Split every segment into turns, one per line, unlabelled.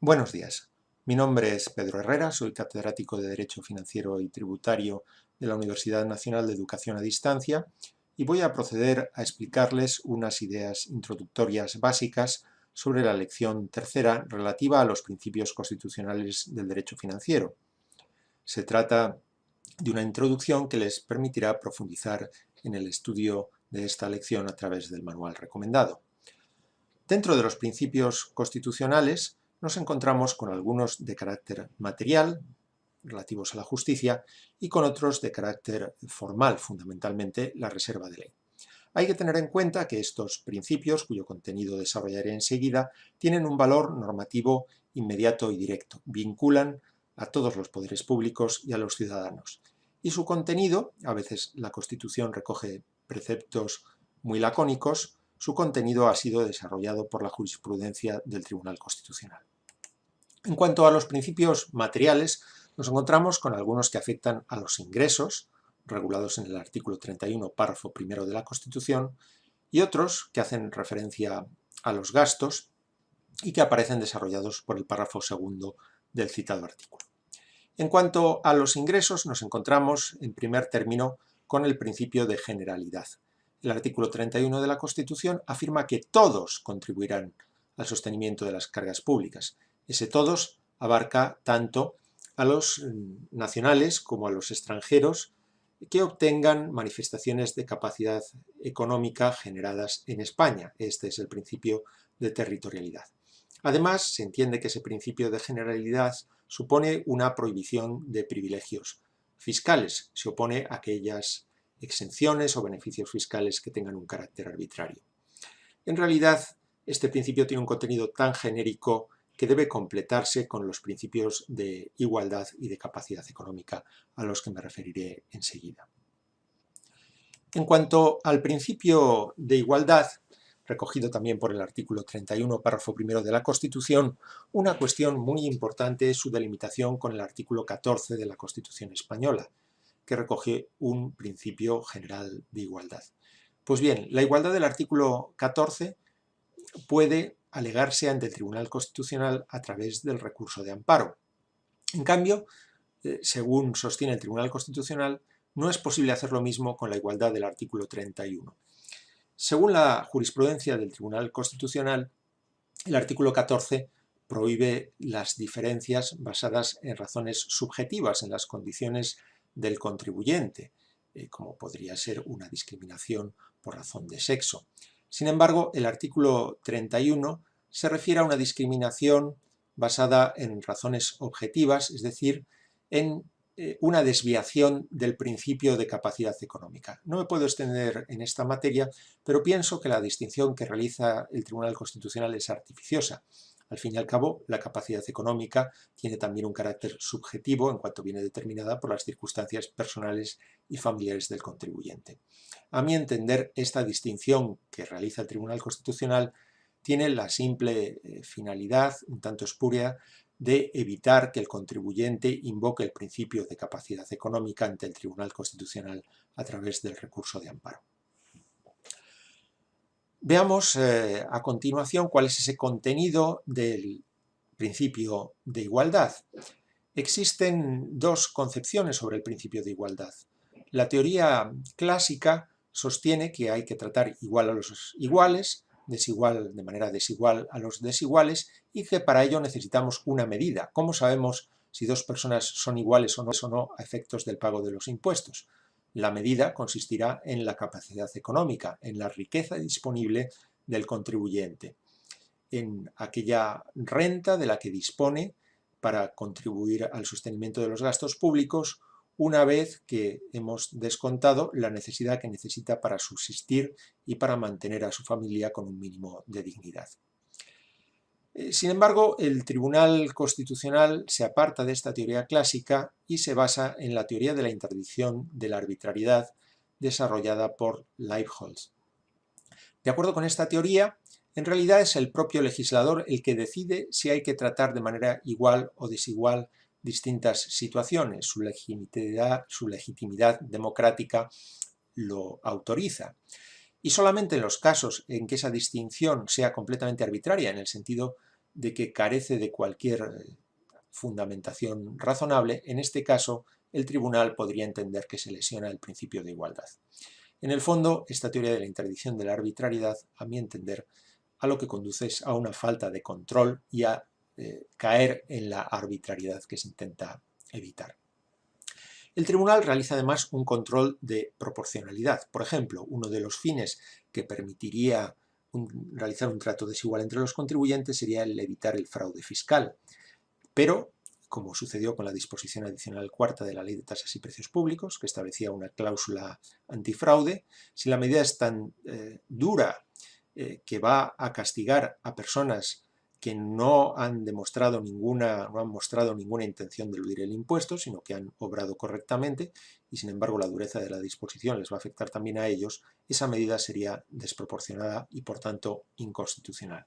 Buenos días. Mi nombre es Pedro Herrera, soy catedrático de Derecho Financiero y Tributario de la Universidad Nacional de Educación a Distancia y voy a proceder a explicarles unas ideas introductorias básicas sobre la lección tercera relativa a los principios constitucionales del derecho financiero. Se trata de una introducción que les permitirá profundizar en el estudio de esta lección a través del manual recomendado. Dentro de los principios constitucionales nos encontramos con algunos de carácter material, relativos a la justicia, y con otros de carácter formal, fundamentalmente la reserva de ley. Hay que tener en cuenta que estos principios, cuyo contenido desarrollaré enseguida, tienen un valor normativo inmediato y directo, vinculan a todos los poderes públicos y a los ciudadanos. Y su contenido, a veces la Constitución recoge preceptos muy lacónicos, su contenido ha sido desarrollado por la jurisprudencia del Tribunal Constitucional. En cuanto a los principios materiales, nos encontramos con algunos que afectan a los ingresos, regulados en el artículo 31, párrafo primero de la Constitución, y otros que hacen referencia a los gastos y que aparecen desarrollados por el párrafo segundo del citado artículo. En cuanto a los ingresos, nos encontramos, en primer término, con el principio de generalidad. El artículo 31 de la Constitución afirma que todos contribuirán al sostenimiento de las cargas públicas. Ese todos abarca tanto a los nacionales como a los extranjeros que obtengan manifestaciones de capacidad económica generadas en España. Este es el principio de territorialidad. Además, se entiende que ese principio de generalidad supone una prohibición de privilegios fiscales, se opone a aquellas exenciones o beneficios fiscales que tengan un carácter arbitrario. En realidad, este principio tiene un contenido tan genérico que debe completarse con los principios de igualdad y de capacidad económica a los que me referiré enseguida. En cuanto al principio de igualdad, recogido también por el artículo 31, párrafo primero de la Constitución, una cuestión muy importante es su delimitación con el artículo 14 de la Constitución española, que recoge un principio general de igualdad. Pues bien, la igualdad del artículo 14 puede alegarse ante el Tribunal Constitucional a través del recurso de amparo. En cambio, según sostiene el Tribunal Constitucional, no es posible hacer lo mismo con la igualdad del artículo 31. Según la jurisprudencia del Tribunal Constitucional, el artículo 14 prohíbe las diferencias basadas en razones subjetivas, en las condiciones del contribuyente, como podría ser una discriminación por razón de sexo. Sin embargo, el artículo 31 se refiere a una discriminación basada en razones objetivas, es decir, en una desviación del principio de capacidad económica. No me puedo extender en esta materia, pero pienso que la distinción que realiza el Tribunal Constitucional es artificiosa. Al fin y al cabo, la capacidad económica tiene también un carácter subjetivo en cuanto viene determinada por las circunstancias personales y familiares del contribuyente. A mi entender, esta distinción que realiza el Tribunal Constitucional tiene la simple finalidad, un tanto espúrea, de evitar que el contribuyente invoque el principio de capacidad económica ante el Tribunal Constitucional a través del recurso de amparo. Veamos a continuación cuál es ese contenido del principio de igualdad. Existen dos concepciones sobre el principio de igualdad. La teoría clásica sostiene que hay que tratar igual a los iguales, de manera desigual a los desiguales, y que para ello necesitamos una medida. ¿Cómo sabemos si dos personas son iguales o no a efectos del pago de los impuestos? La medida consistirá en la capacidad económica, en la riqueza disponible del contribuyente, en aquella renta de la que dispone para contribuir al sostenimiento de los gastos públicos, una vez que hemos descontado la necesidad que necesita para subsistir y para mantener a su familia con un mínimo de dignidad. Sin embargo, el Tribunal Constitucional se aparta de esta teoría clásica y se basa en la teoría de la interdicción de la arbitrariedad desarrollada por Leibholz. De acuerdo con esta teoría, en realidad es el propio legislador el que decide si hay que tratar de manera igual o desigual distintas situaciones. Su legitimidad democrática lo autoriza. Y solamente en los casos en que esa distinción sea completamente arbitraria, en el sentido de que carece de cualquier fundamentación razonable, en este caso el tribunal podría entender que se lesiona el principio de igualdad. En el fondo, esta teoría de la interdicción de la arbitrariedad, a mi entender, a lo que conduce es a una falta de control y a caer en la arbitrariedad que se intenta evitar. El tribunal realiza además un control de proporcionalidad. Por ejemplo, uno de los fines que permitiría realizar un trato desigual entre los contribuyentes sería el evitar el fraude fiscal. Pero, como sucedió con la disposición adicional cuarta de la Ley de Tasas y Precios Públicos, que establecía una cláusula antifraude, si la medida es tan dura que va a castigar a personas que no han mostrado ninguna intención de eludir el impuesto, sino que han obrado correctamente, y sin embargo la dureza de la disposición les va a afectar también a ellos, esa medida sería desproporcionada y por tanto inconstitucional.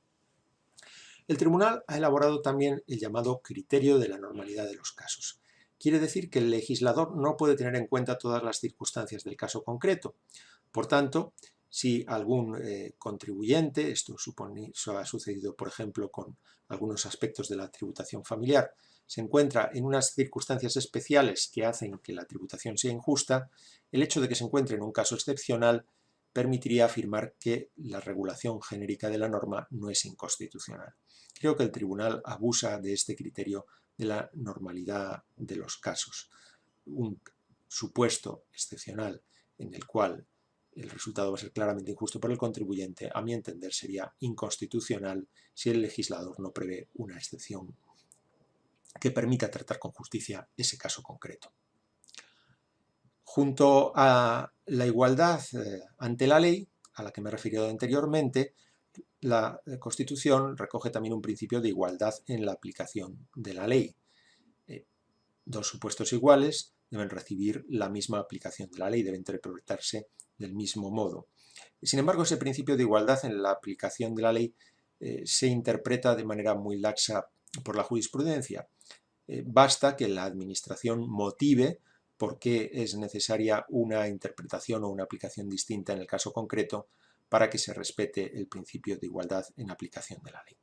El tribunal ha elaborado también el llamado criterio de la normalidad de los casos. Quiere decir que el legislador no puede tener en cuenta todas las circunstancias del caso concreto. Por tanto, si algún contribuyente, esto ha sucedido por ejemplo con algunos aspectos de la tributación familiar, se encuentra en unas circunstancias especiales que hacen que la tributación sea injusta, el hecho de que se encuentre en un caso excepcional permitiría afirmar que la regulación genérica de la norma no es inconstitucional. Creo que el tribunal abusa de este criterio de la normalidad de los casos. Un supuesto excepcional en el cual el resultado va a ser claramente injusto para el contribuyente, a mi entender sería inconstitucional si el legislador no prevé una excepción que permita tratar con justicia ese caso concreto. Junto a la igualdad ante la ley, a la que me he referido anteriormente, la Constitución recoge también un principio de igualdad en la aplicación de la ley. Dos supuestos iguales deben recibir la misma aplicación de la ley, deben interpretarse del mismo modo. Sin embargo, ese principio de igualdad en la aplicación de la ley se interpreta de manera muy laxa por la jurisprudencia. Basta que la Administración motive por qué es necesaria una interpretación o una aplicación distinta en el caso concreto para que se respete el principio de igualdad en aplicación de la ley.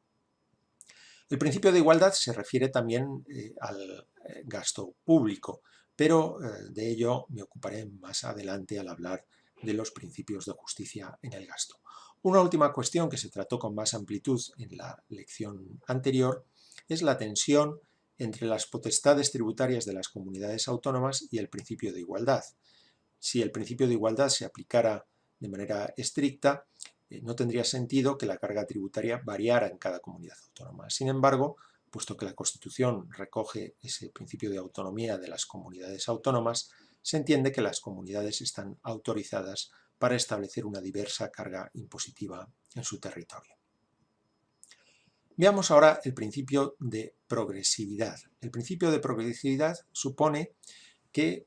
El principio de igualdad se refiere también al gasto público, pero de ello me ocuparé más adelante al hablar de los principios de justicia en el gasto. Una última cuestión que se trató con más amplitud en la lección anterior es la tensión entre las potestades tributarias de las comunidades autónomas y el principio de igualdad. Si el principio de igualdad se aplicara de manera estricta, no tendría sentido que la carga tributaria variara en cada comunidad autónoma. Sin embargo, puesto que la Constitución recoge ese principio de autonomía de las comunidades autónomas, se entiende que las comunidades están autorizadas para establecer una diversa carga impositiva en su territorio. Veamos ahora el principio de progresividad. El principio de progresividad supone que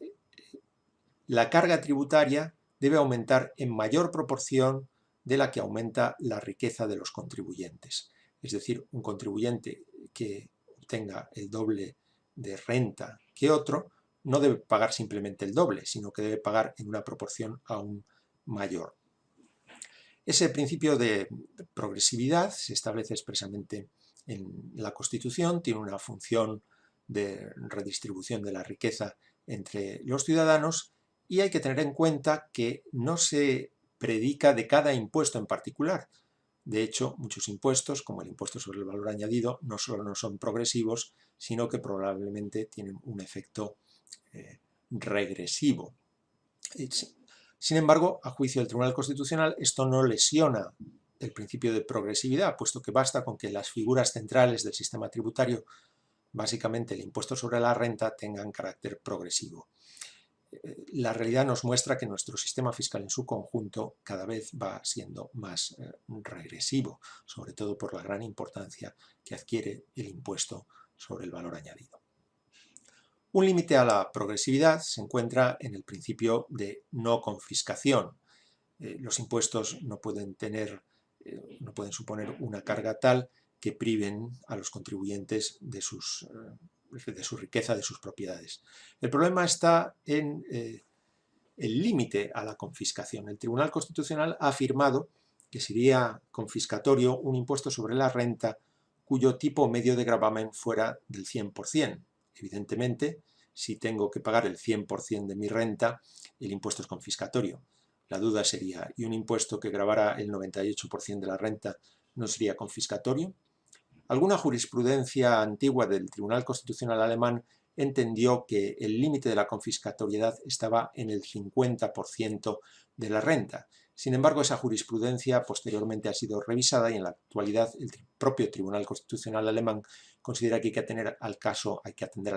la carga tributaria debe aumentar en mayor proporción de la que aumenta la riqueza de los contribuyentes. Es decir, un contribuyente que obtenga el doble de renta que otro no debe pagar simplemente el doble, sino que debe pagar en una proporción aún mayor. Ese principio de progresividad se establece expresamente en la Constitución, tiene una función de redistribución de la riqueza entre los ciudadanos y hay que tener en cuenta que no se predica de cada impuesto en particular. De hecho, muchos impuestos, como el impuesto sobre el valor añadido, no solo no son progresivos, sino que probablemente tienen un efecto regresivo. Sin embargo, a juicio del Tribunal Constitucional, esto no lesiona el principio de progresividad, puesto que basta con que las figuras centrales del sistema tributario, básicamente el impuesto sobre la renta, tengan carácter progresivo. La realidad nos muestra que nuestro sistema fiscal en su conjunto cada vez va siendo más regresivo, sobre todo por la gran importancia que adquiere el impuesto sobre el valor añadido. Un límite a la progresividad se encuentra en el principio de no confiscación. Los impuestos no pueden suponer una carga tal que priven a los contribuyentes de su riqueza, de sus propiedades. El problema está en el límite a la confiscación. El Tribunal Constitucional ha afirmado que sería confiscatorio un impuesto sobre la renta cuyo tipo medio de gravamen fuera del 100%. Evidentemente, si tengo que pagar el 100% de mi renta, el impuesto es confiscatorio. La duda sería, ¿y un impuesto que gravara el 98% de la renta no sería confiscatorio? Alguna jurisprudencia antigua del Tribunal Constitucional alemán entendió que el límite de la confiscatoriedad estaba en el 50% de la renta. Sin embargo, esa jurisprudencia posteriormente ha sido revisada y en la actualidad el propio Tribunal Constitucional alemán considera que hay que atender al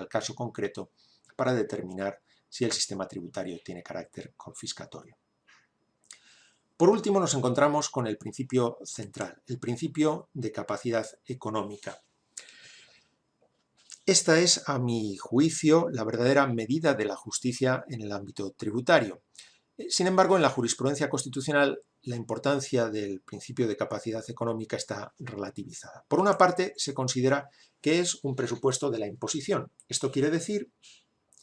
caso concreto para determinar si el sistema tributario tiene carácter confiscatorio. Por último, nos encontramos con el principio central, el principio de capacidad económica. Esta es, a mi juicio, la verdadera medida de la justicia en el ámbito tributario. Sin embargo, en la jurisprudencia constitucional, la importancia del principio de capacidad económica está relativizada. Por una parte, se considera que es un presupuesto de la imposición. Esto quiere decir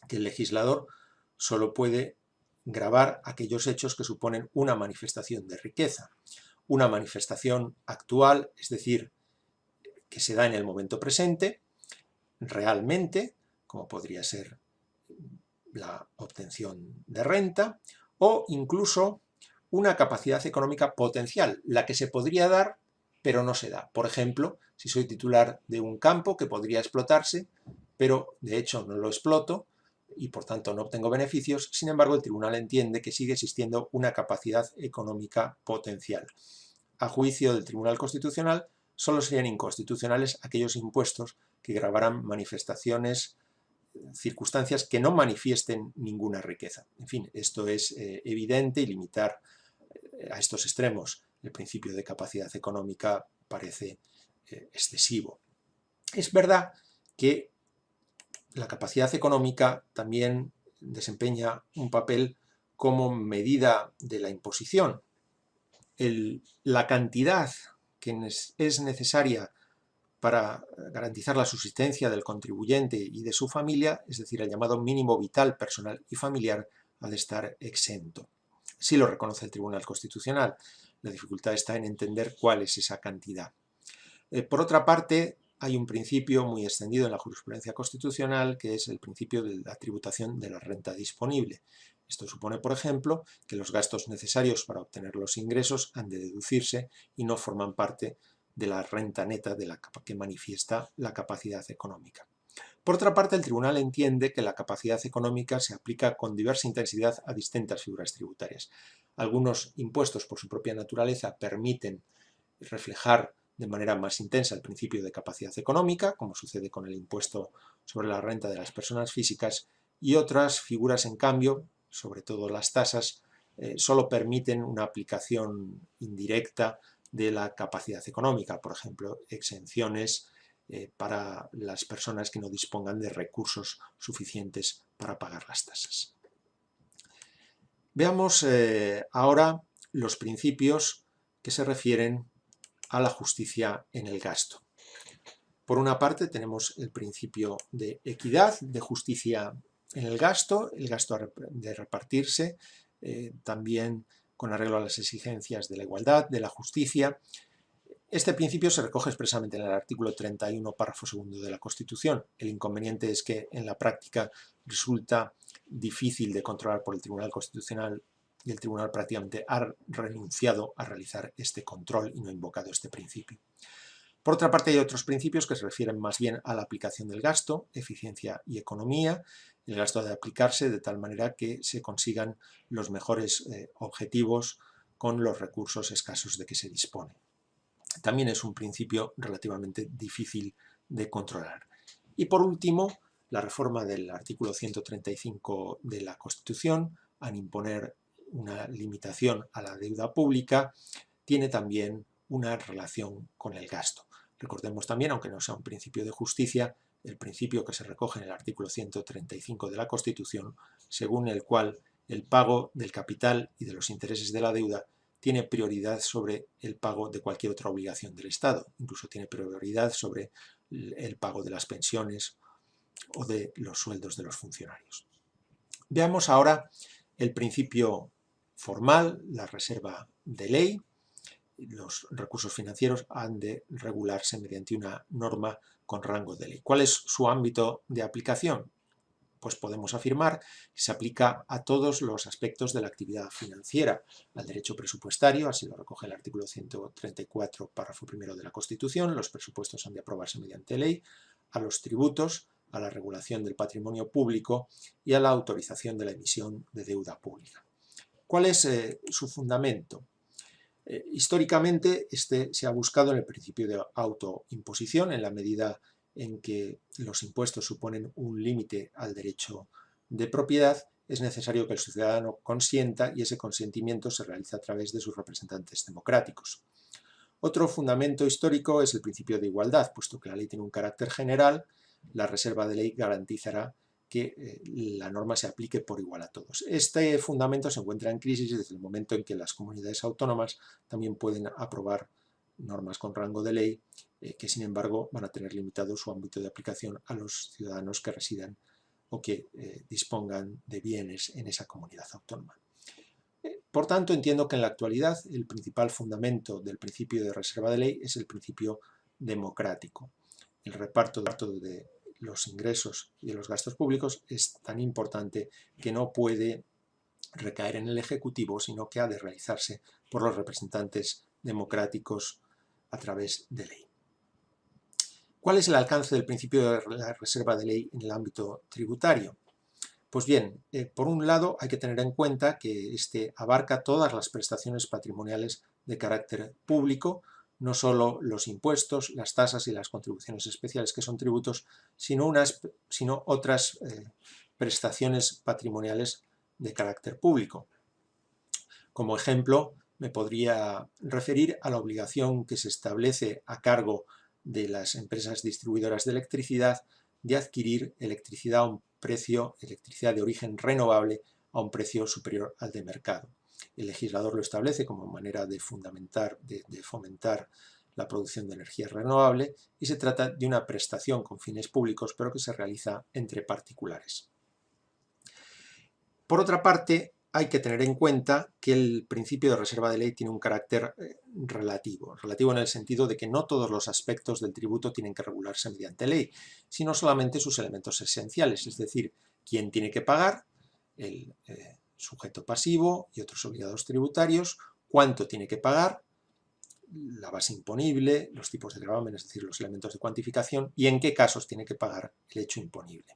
que el legislador solo puede gravar aquellos hechos que suponen una manifestación de riqueza. Una manifestación actual, es decir, que se da en el momento presente, realmente, como podría ser la obtención de renta, o incluso una capacidad económica potencial, la que se podría dar, pero no se da. Por ejemplo, si soy titular de un campo que podría explotarse, pero de hecho no lo exploto, y por tanto no obtengo beneficios, sin embargo el tribunal entiende que sigue existiendo una capacidad económica potencial. A juicio del Tribunal Constitucional, solo serían inconstitucionales aquellos impuestos que gravaran manifestaciones, circunstancias que no manifiesten ninguna riqueza. En fin, esto es evidente y limitar a estos extremos el principio de capacidad económica parece excesivo. Es verdad que la capacidad económica también desempeña un papel como medida de la imposición. La cantidad que es necesaria para garantizar la subsistencia del contribuyente y de su familia, es decir, el llamado mínimo vital personal y familiar, ha de estar exento. Sí lo reconoce el Tribunal Constitucional. La dificultad está en entender cuál es esa cantidad. Por otra parte, hay un principio muy extendido en la jurisprudencia constitucional que es el principio de la tributación de la renta disponible. Esto supone, por ejemplo, que los gastos necesarios para obtener los ingresos han de deducirse y no forman parte de la renta neta de la que manifiesta la capacidad económica. Por otra parte, el tribunal entiende que la capacidad económica se aplica con diversa intensidad a distintas figuras tributarias. Algunos impuestos, por su propia naturaleza, permiten reflejar de manera más intensa el principio de capacidad económica, como sucede con el impuesto sobre la renta de las personas físicas, y otras figuras, en cambio, sobre todo las tasas, solo permiten una aplicación indirecta de la capacidad económica, por ejemplo, exenciones para las personas que no dispongan de recursos suficientes para pagar las tasas. Veamos ahora los principios que se refieren a la justicia en el gasto. Por una parte tenemos el principio de equidad, de justicia en el gasto de repartirse, también con arreglo a las exigencias de la igualdad, de la justicia. Este principio se recoge expresamente en el artículo 31, párrafo segundo de la Constitución. El inconveniente es que en la práctica resulta difícil de controlar por el Tribunal Constitucional y el Tribunal prácticamente ha renunciado a realizar este control y no ha invocado este principio. Por otra parte, hay otros principios que se refieren más bien a la aplicación del gasto, eficiencia y economía. El gasto ha de aplicarse de tal manera que se consigan los mejores objetivos con los recursos escasos de que se dispone. También es un principio relativamente difícil de controlar. Y por último, la reforma del artículo 135 de la Constitución, al imponer una limitación a la deuda pública, tiene también una relación con el gasto. Recordemos también, aunque no sea un principio de justicia, el principio que se recoge en el artículo 135 de la Constitución, según el cual el pago del capital y de los intereses de la deuda tiene prioridad sobre el pago de cualquier otra obligación del Estado, incluso tiene prioridad sobre el pago de las pensiones o de los sueldos de los funcionarios. Veamos ahora el principio formal, la reserva de ley. los recursos financieros han de regularse mediante una norma con rango de ley. ¿Cuál es su ámbito de aplicación? Pues podemos afirmar que se aplica a todos los aspectos de la actividad financiera, al derecho presupuestario, así lo recoge el artículo 134, párrafo primero de la Constitución, los presupuestos han de aprobarse mediante ley, a los tributos, a la regulación del patrimonio público y a la autorización de la emisión de deuda pública. ¿Cuál es su fundamento? Históricamente este se ha buscado en el principio de autoimposición, en la medida en que los impuestos suponen un límite al derecho de propiedad, es necesario que el ciudadano consienta y ese consentimiento se realiza a través de sus representantes democráticos. Otro fundamento histórico es el principio de igualdad, puesto que la ley tiene un carácter general, la reserva de ley garantizará que la norma se aplique por igual a todos. Este fundamento se encuentra en crisis desde el momento en que las comunidades autónomas también pueden aprobar normas con rango de ley que sin embargo van a tener limitado su ámbito de aplicación a los ciudadanos que residan o que dispongan de bienes en esa comunidad autónoma. Por tanto, entiendo que en la actualidad el principal fundamento del principio de reserva de ley es el principio democrático. El reparto de los ingresos y de los gastos públicos es tan importante que no puede recaer en el Ejecutivo, sino que ha de realizarse por los representantes democráticos a través de ley. ¿Cuál es el alcance del principio de la reserva de ley en el ámbito tributario? Pues bien, por un lado hay que tener en cuenta que este abarca todas las prestaciones patrimoniales de carácter público, no solo los impuestos, las tasas y las contribuciones especiales que son tributos, sino otras prestaciones patrimoniales de carácter público. Como ejemplo, me podría referir a la obligación que se establece a cargo de las empresas distribuidoras de electricidad de adquirir electricidad de origen renovable a un precio superior al de mercado. El legislador lo establece como manera de fomentar la producción de energía renovable y se trata de una prestación con fines públicos pero que se realiza entre particulares. Por otra parte, hay que tener en cuenta que el principio de reserva de ley tiene un carácter relativo en el sentido de que no todos los aspectos del tributo tienen que regularse mediante ley, sino solamente sus elementos esenciales, es decir, quién tiene que pagar, el sujeto pasivo y otros obligados tributarios, cuánto tiene que pagar, la base imponible, los tipos de gravamen, es decir, los elementos de cuantificación, y en qué casos tiene que pagar el hecho imponible.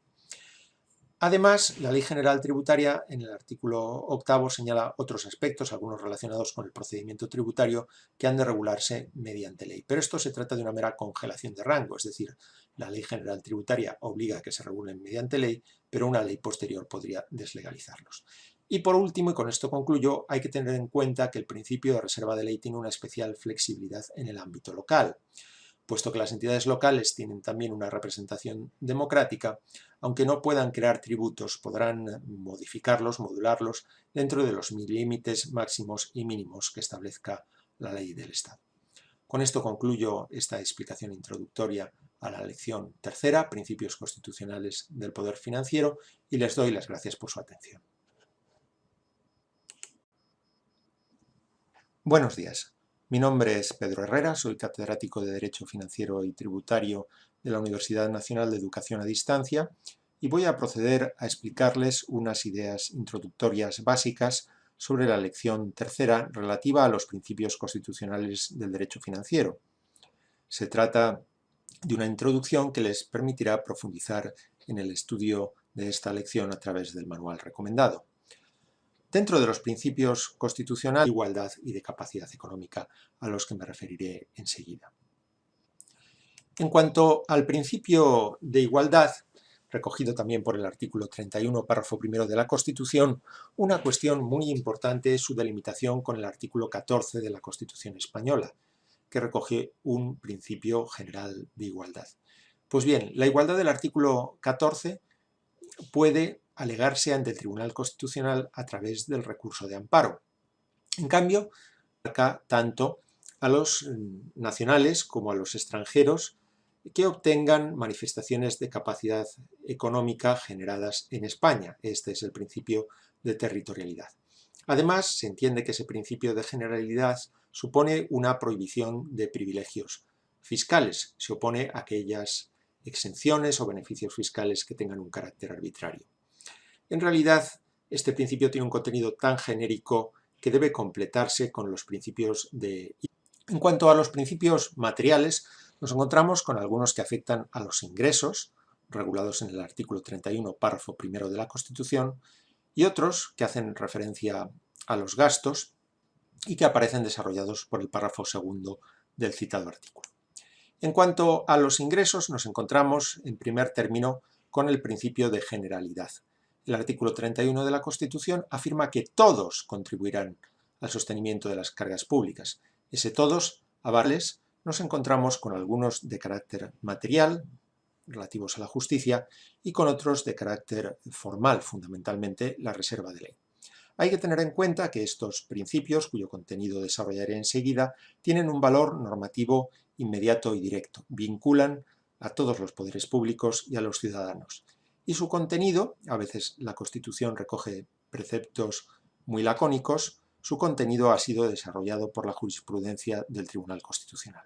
Además, la Ley General Tributaria, en el artículo 8, señala otros aspectos, algunos relacionados con el procedimiento tributario, que han de regularse mediante ley. Pero esto se trata de una mera congelación de rango, es decir, la Ley General Tributaria obliga a que se regulen mediante ley, pero una ley posterior podría deslegalizarlos. Y por último, y con esto concluyo, hay que tener en cuenta que el principio de reserva de ley tiene una especial flexibilidad en el ámbito local. Puesto que las entidades locales tienen también una representación democrática, aunque no puedan crear tributos, podrán modificarlos, modularlos, dentro de los límites máximos y mínimos que establezca la ley del Estado. Con esto concluyo esta explicación introductoria a la lección tercera, Principios constitucionales del poder financiero, y les doy las gracias por su atención. Buenos días. Mi nombre es Pedro Herrera, soy catedrático de Derecho Financiero y Tributario de la Universidad Nacional de Educación a Distancia y voy a proceder a explicarles unas ideas introductorias básicas sobre la lección tercera relativa a los principios constitucionales del derecho financiero. Se trata de una introducción que les permitirá profundizar en el estudio de esta lección a través del manual recomendado. Dentro de los principios constitucionales de igualdad y de capacidad económica, a los que me referiré enseguida. En cuanto al principio de igualdad, recogido también por el artículo 31, párrafo primero de la Constitución, una cuestión muy importante es su delimitación con el artículo 14 de la Constitución española, que recoge un principio general de igualdad. Pues bien, la igualdad del artículo 14 puede alegarse ante el Tribunal Constitucional a través del recurso de amparo. En cambio, abarca tanto a los nacionales como a los extranjeros que obtengan manifestaciones de capacidad económica generadas en España. Este es el principio de territorialidad. Además, se entiende que ese principio de generalidad supone una prohibición de privilegios fiscales, se opone a aquellas exenciones o beneficios fiscales que tengan un carácter arbitrario. En realidad, este principio tiene un contenido tan genérico que debe completarse con los principios de... En cuanto a los principios materiales, nos encontramos con algunos que afectan a los ingresos, regulados en el artículo 31, párrafo primero de la Constitución, y otros que hacen referencia a los gastos y que aparecen desarrollados por el párrafo segundo del citado artículo. En cuanto a los ingresos, nos encontramos, en primer término, con el principio de generalidad. El artículo 31 de la Constitución afirma que todos contribuirán al sostenimiento de las cargas públicas. Ese todos, avales, nos encontramos con algunos de carácter material, relativos a la justicia, y con otros de carácter formal, fundamentalmente la reserva de ley. Hay que tener en cuenta que estos principios, cuyo contenido desarrollaré enseguida, tienen un valor normativo inmediato y directo, vinculan a todos los poderes públicos y a los ciudadanos. Y su contenido, a veces la Constitución recoge preceptos muy lacónicos, su contenido ha sido desarrollado por la jurisprudencia del Tribunal Constitucional.